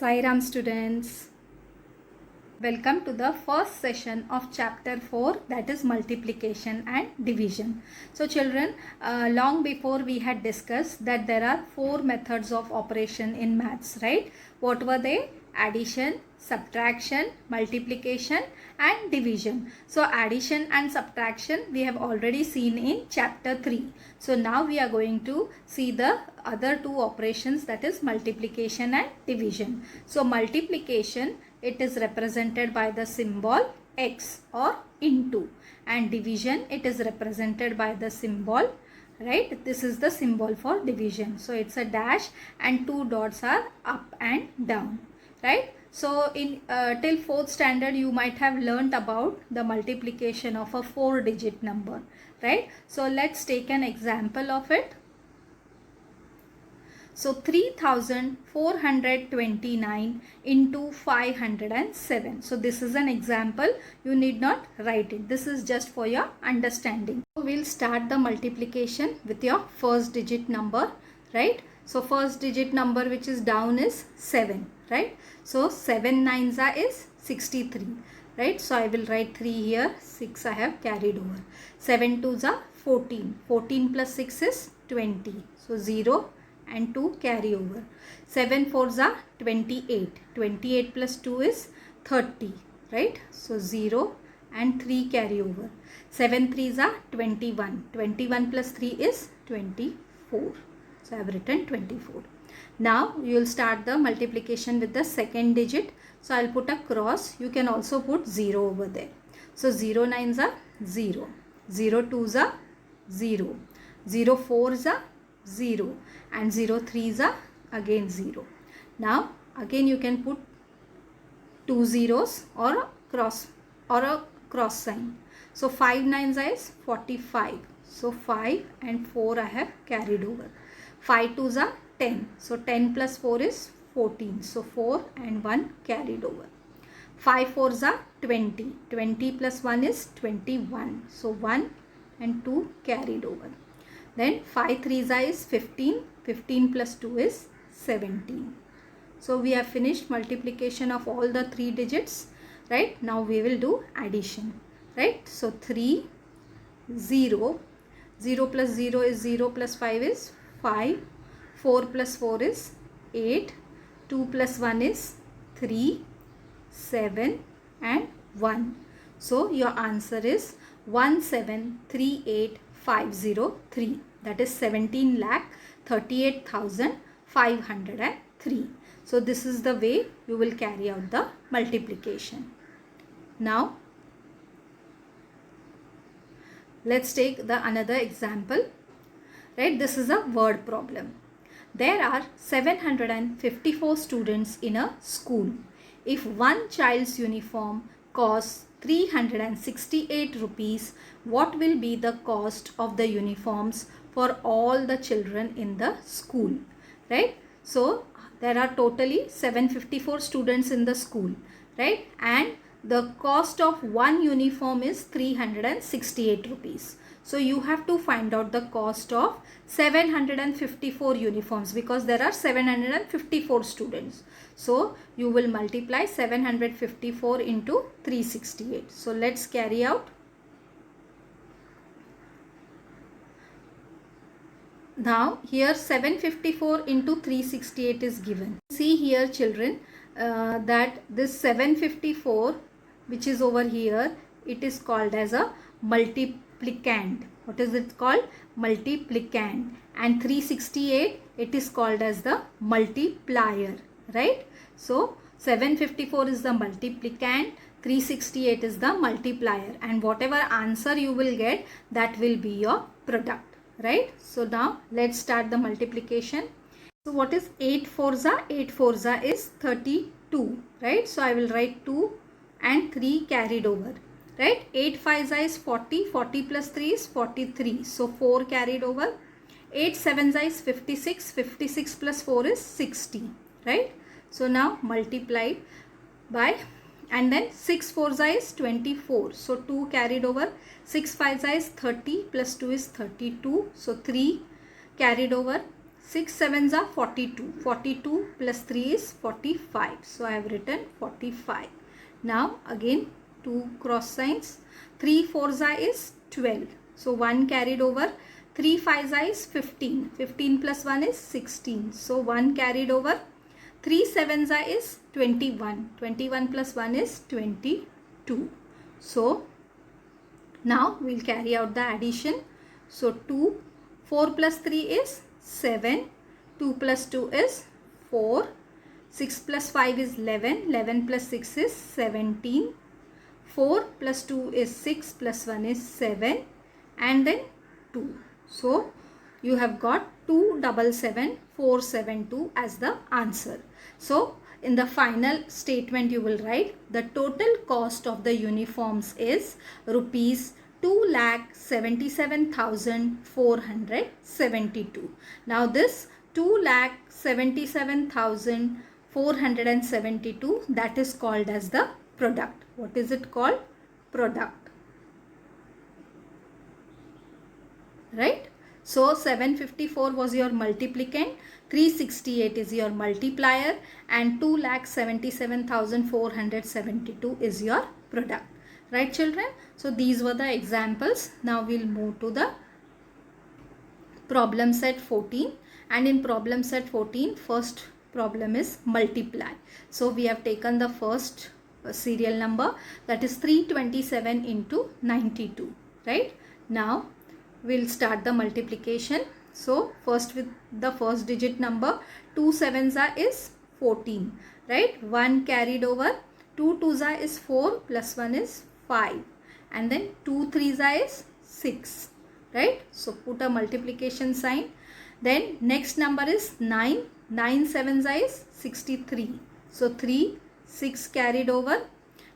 Sai Ram students, welcome to the first session of chapter 4, that is multiplication and division. So children, long before we had discussed that there are 4 methods of operation in maths, right? What were they? Addition, subtraction, multiplication and division. So addition and subtraction we have already seen in chapter 3. So now we are going to see the other 2 operations, that is multiplication and division. So multiplication, it is represented by the symbol x or into, and division, it is represented by the symbol, right? This is the symbol for division. So it's a dash and 2 dots are up and down, right? So in till 4th standard you might have learnt about the multiplication of a 4-digit number, right? So let's take an example of it. So 3429 into 507. So this is an example. You need not write it. This is just for your understanding. So we'll start the multiplication with your first digit number, right? So first digit number which is down is 7, right? So 7 nines is 63, right? So I will write 3 here, 6 I have carried over. 7 twos are 14. 14 plus 6 is 20. So 0 and 2 carry over. 7 fours are 28. 28 plus 2 is 30, right? So 0 and 3 carry over. 7 threes are 21. 21 plus 3 is 24. So I have written 24. Now you will start the multiplication with the second digit. So I will put a cross. You can also put 0 over there. So 0 nines are 0. 0 twos are 0. 0 fours are 0 and 0 threes are again 0. Now again you can put 2 zeros or a cross sign. So 5 nines is 45. So 5 and 4 I have carried over. 5 twos are 10. So 10 plus 4 is 14. So 4 and 1 carried over. 5 fours are 20. 20 plus 1 is 21. So 1 and 2 carried over. Then 5 threes is 15. 15 plus 2 is 17. So we have finished multiplication of all the 3 digits, right? Now we will do addition, right? So 3, 0. 0 plus 0 is 0 plus 5 is 5. 4 plus 4 is 8. 2 plus 1 is 3. 7 and 1. So your answer is 1738503. That is 17,38,503. So this is the way you will carry out the multiplication. Now let's take the another example, right? This is a word problem. There are 754 students in a school. If one child's uniform costs 368 rupees, what will be the cost of the uniforms for all the children in the school, right? So there are totally 754 students in the school, right? And the cost of one uniform is 368 rupees. So you have to find out the cost of 754 uniforms because there are 754 students. So you will multiply 754 into 368. So let's carry out. Now here 754 into 368 is given. See here children, that this 754 which is over here, it is called as a multiplicand. What is it called? Multiplicand. And 368, it is called as the multiplier, right? So 754 is the multiplicand, 368 is the multiplier, and whatever answer you will get, that will be your product, right? So now let's start the multiplication. So what is 8 fours are? 8 fours are is 32, right? So I will write 2 and 3 carried over, right? 8 fives is 40. 40 plus 3 is 43. So 4 carried over. 8 sevens is 56. 56 plus 4 is 60, right? So now multiply by, and then 6 fours is 24. So 2 carried over. 6 fives is 30 plus 2 is 32. So 3 carried over. 6 sevens are 42. 42 plus 3 is 45. So I have written 45. Now again 2 cross signs. 3 fours is 12. So 1 carried over. 3 fives is 15. 15 plus 1 is 16. So 1 carried over. 3 sevens is 21. 21 plus 1 is 22. So now we'll carry out the addition. So 2. 4 plus 3 is 7. 2 plus 2 is 4. 6 plus 5 is 11. 11 plus 6 is 17. 4 plus 2 is 6 plus 1 is 7. And then 2. So you have got 277,472 as the answer. So in the final statement you will write the total cost of the uniforms is rupees 2,77,472. Now this 2,77,472, that is called as the product. What is it called? Product. Right? So 754 was your multiplicand, 368 is your multiplier, and 2,77,472 is your product. Right, children? So these were the examples. Now we'll move to the problem set 14. And in problem set 14, first problem is multiply. So we have taken the first serial number, that is 327 into 92. Right? Now we'll start the multiplication. So first with the first digit number, 2 sevens is 14. Right? 1 carried over. 2 twos is 4 plus 1 is 5. And then 2 threes is 6. Right? So put a multiplication sign. Then next number is 9. 9 sevens is 63. So 3, 6 carried over.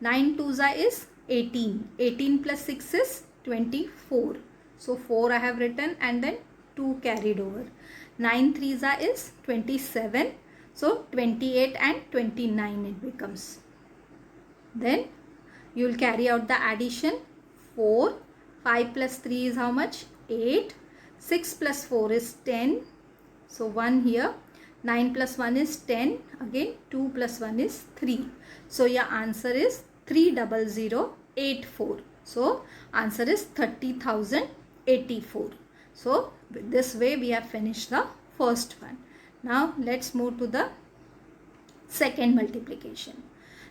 9 twos is 18. 18 plus 6 is 24. So 4 I have written and then 2 carried over. 9 threes is 27. So 28 and 29 it becomes. Then you will carry out the addition. 4. 5 plus 3 is how much? 8. 6 plus 4 is 10. So 1 here. 9 plus 1 is 10. Again 2 plus 1 is 3. So your answer is 30084. So answer is 30,084. So this way we have finished the first one. Now let's move to the second multiplication.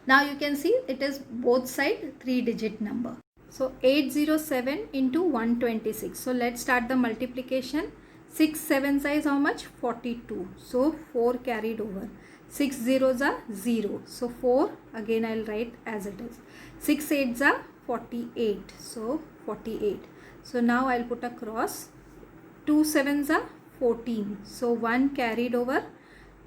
Now you can see it is both side 3-digit number. So 807 into 126. So let's start the multiplication. 6 sevens is how much? 42. So 4 carried over. 6 zeros are 0. So 4 again I will write as it is. 6 eights are 48. So 48. So now I will put a cross. 2 sevens are 14. So 1 carried over.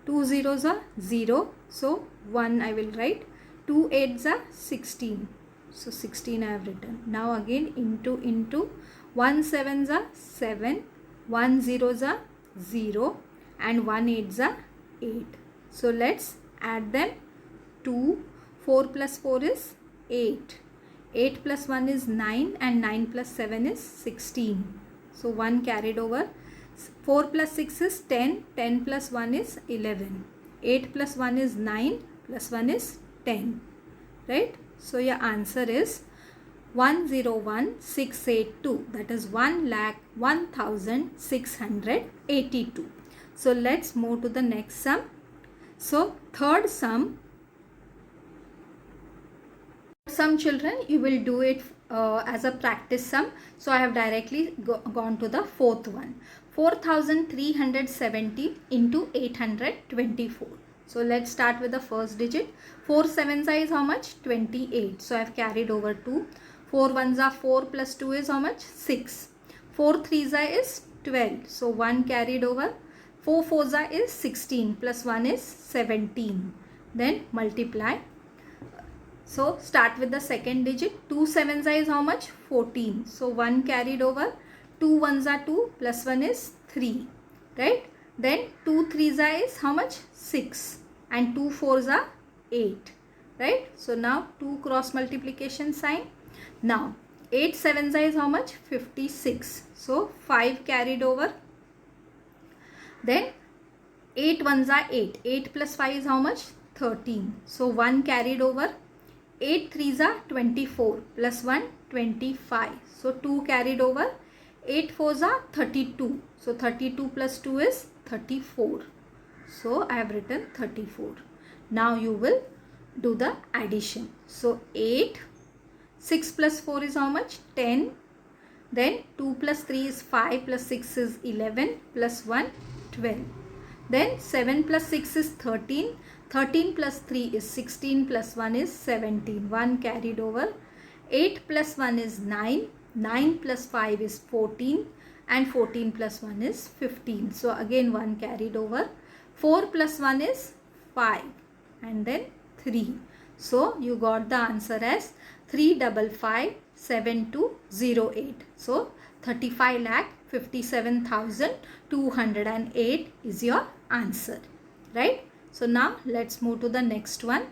2 zeros are 0. So 1 I will write. 2 eights are 16. So 16 I have written. Now again into 1 sevens are 7. 1 zeros are 0. And 1 eights are 8. So let's add them. 2. 4 plus 4 is 8. 8 plus 1 is 9 and 9 plus 7 is 16. So 1 carried over. 4 plus 6 is 10. 10 plus 1 is 11. 8 plus 1 is 9 plus 1 is 10. Right? So your answer is 101682. That is 1,01,682. So let's move to the next sum. So third sum. Some children you will do it as a practice sum. So I have directly gone to the fourth one. 4,370 into 824. So let's start with the first digit. 4 sevens is how much? 28. So I have carried over 2. 4 ones are 4 plus 2 is how much? 6. 4 threes is 12. So 1 carried over. 4 fours is 16 plus 1 is 17. Then multiply. So start with the second digit. 2 sevens is how much? 14. So 1 carried over. 2 ones are 2 plus 1 is 3. Right? Then 2 threes is how much? 6. And 2 fours are 8. Right? So now 2 cross multiplication sign. Now 8 sevens is how much? 56. So 5 carried over. Then 8 ones are 8. 8 plus 5 is how much? 13. So 1 carried over. 8 threes are 24 plus 1 25. So 2 carried over. 8 fours are 32. So 32 plus 2 is 34. So I have written 34. Now you will do the addition. So 8. 6 plus 4 is how much? 10. Then 2 plus 3 is 5 plus 6 is 11 plus 1 12. Then 7 plus 6 is 13. 13 plus 3 is 16 plus 1 is 17. 1 carried over. 8 plus 1 is 9. 9 plus 5 is 14. And 14 plus 1 is 15. So again 1 carried over. 4 plus 1 is 5. And then 3. So you got the answer as 3557208. So 35,57,208 is your answer, right? So now let's move to the next one.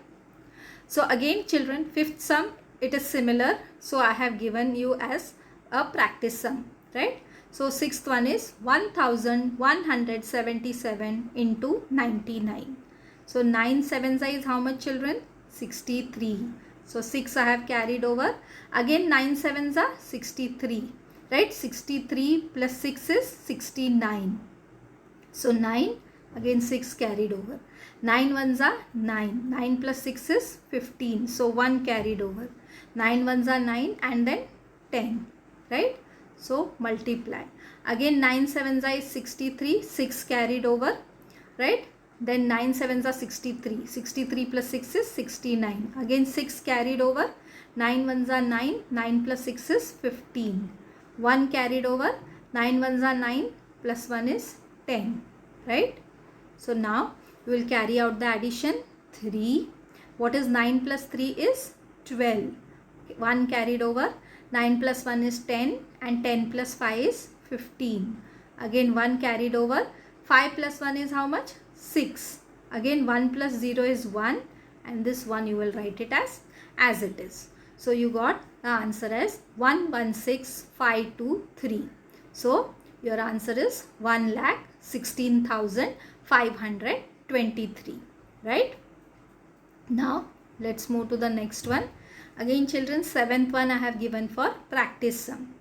So again children, fifth sum, it is similar. So I have given you as a practice sum, right? So sixth one is 1177 into 99. So 9 sevens is how much children? 63. So 6 I have carried over. Again 9 sevens are 63. Right? 63 plus 6 is 69. So 9. Again 6 carried over. 9 ones are 9. 9 plus 6 is 15. So 1 carried over. 9 ones are 9 and then 10. Right? So multiply. Again 9 sevens are 63. 6 carried over. Right? Then 9 sevens are 63. 63 plus 6 is 69. Again 6 carried over. 9 ones are 9. 9 plus 6 is 15. 1 carried over. 9 ones are 9 plus 1 is 10. Right? So now we will carry out the addition. 3. What is 9 plus 3 is 12. 1 carried over. 9 plus 1 is 10 and 10 plus 5 is 15. Again 1 carried over. 5 plus 1 is how much? 6. Again 1 plus 0 is 1 and this 1 you will write it as it is. So you got the answer as 116523. So your answer is 1,16,523. Right? Now let's move to the next one. Again children, seventh one I have given for practice sum.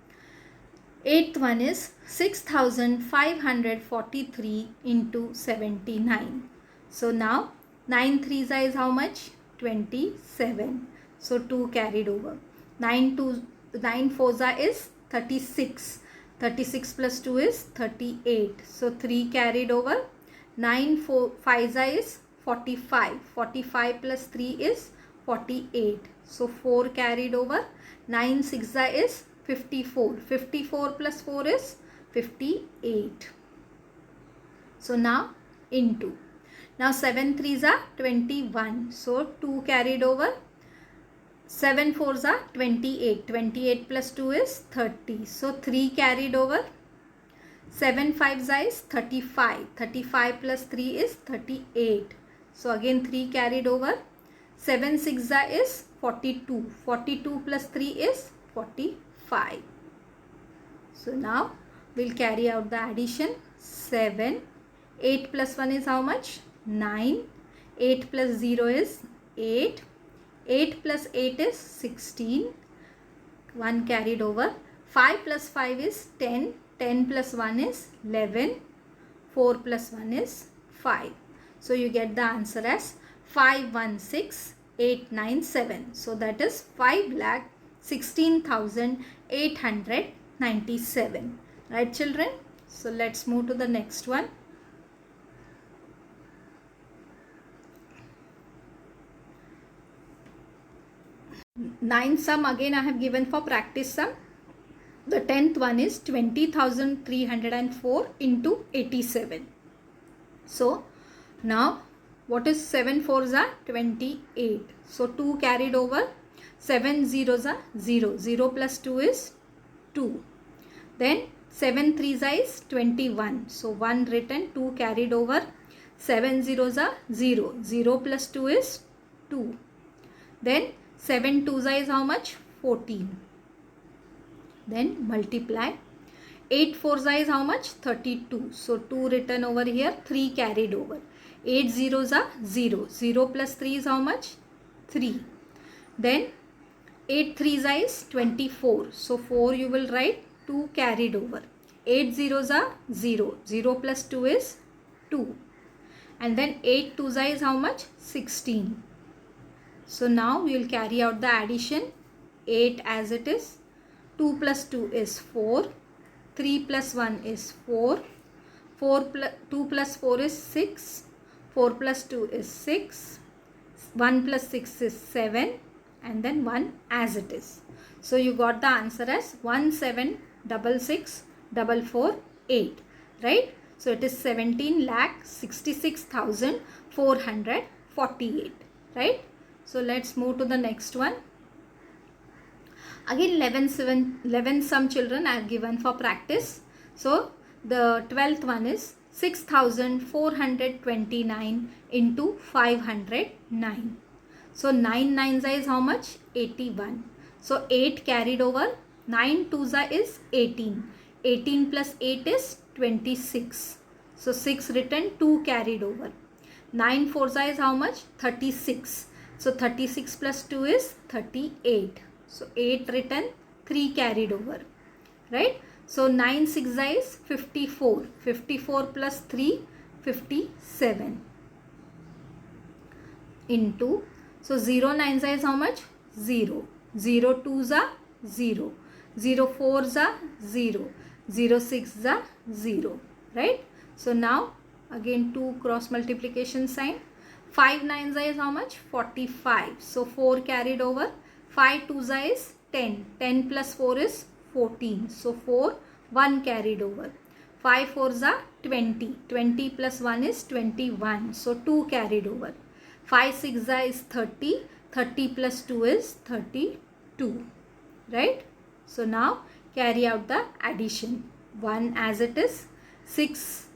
Eighth one is 6,543 into 79. So now 9 threes is how much? 27. So 2 carried over. 9 fours is 36. 36 plus 2 is 38. So 3 carried over. 9 fives is 45. 45 plus 3 is 48. So 4 carried over. 9 sixes is 54. 54 plus 4 is 58. So now into. Now 7 threes are 21. So 2 carried over. 7 fours are 28. 28 plus 2 is 30. So 3 carried over. 7 fives is 35. 35 plus 3 is 38. So again 3 carried over. 7 sixes is 42. 42 plus 3 is 45. So now we'll carry out the addition. 7. 8 plus 1 is how much? 9. 8 plus 0 is 8. 8 plus 8 is 16. 1 carried over. 5 plus 5 is 10. 10 plus 1 is 11. 4 plus 1 is 5. So you get the answer as 516,897. So that is 5,16,897. Right children? So let's move to the next one. Ninth sum again I have given for practice sum. The 10th one is 20,304 into 87. So now what is 7 fours are 28. So 2 carried over. 7 zeros are 0. 0 plus 2 is 2. Then 7 threes is 21. So 1 written, 2 carried over. 7 zeros are 0. 0 plus 2 is 2. Then 7 twos is how much? 14. Then multiply. 8 fours is how much? 32. So 2 written over here, 3 carried over. 8 zeros are 0. 0 plus 3 is how much? 3. Then 8 threes is 24. So 4 you will write, 2 carried over. 8 zeros are 0. 0 plus 2 is 2. And then 8 twos is how much? 16. So now we will carry out the addition. 8 as it is. 2 plus 2 is 4. 3 plus 1 is 4. 2 plus 4 is 6. 4 plus 2 is 6. 1 plus 6 is 7. And then 1 as it is. So you got the answer as 1766,448. Right? So it is 17,66,448. Right? So let's move to the next one. Again 11 some children I have given for practice. So the 12th one is 6,429 into 509. So 9 nines is how much? 81. So 8 carried over. 9 twos is 18. 18 plus 8 is 26. So 6 written, 2 carried over. 9 fours is how much? 36. So 36 plus 2 is 38. So 8 written, 3 carried over. Right? So 9 6 is 54. 54 plus 3, 57. Into, so 0 9 is how much? 0. 0 2s are 0. 0 4s are 0. 0 6s are 0. Right? So now again 2 cross multiplication sign. 5 9s is how much? 45. So 4 carried over. 5 2s is 10. 10 plus 4 is 14. So 4, 1 carried over. 5 4s are 20. 20 plus 1 is 21. So 2 carried over. 5 6 is 30. 30 plus 2 is 32. Right? So now carry out the addition. 1 as it is. 6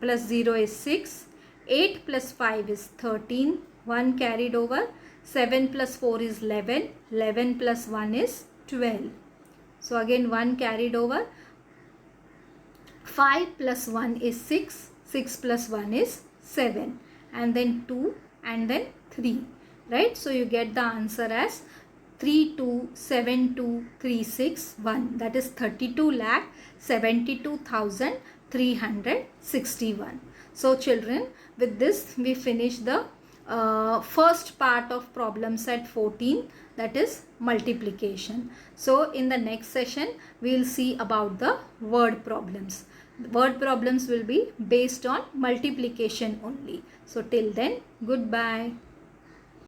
plus 0 is 6. 8 plus 5 is 13. 1 carried over. 7 plus 4 is 11. 11 plus 1 is 12. So again 1 carried over. 5 plus 1 is 6. 6 plus 1 is 7. And then 2 and then 3. Right? So you get the answer as 3272,361. That is 32,72,361. So children, with this we finish the first part of problem set 14, that is multiplication. So in the next session we will see about the word problems. Word problems will be based on multiplication only. So till then, goodbye.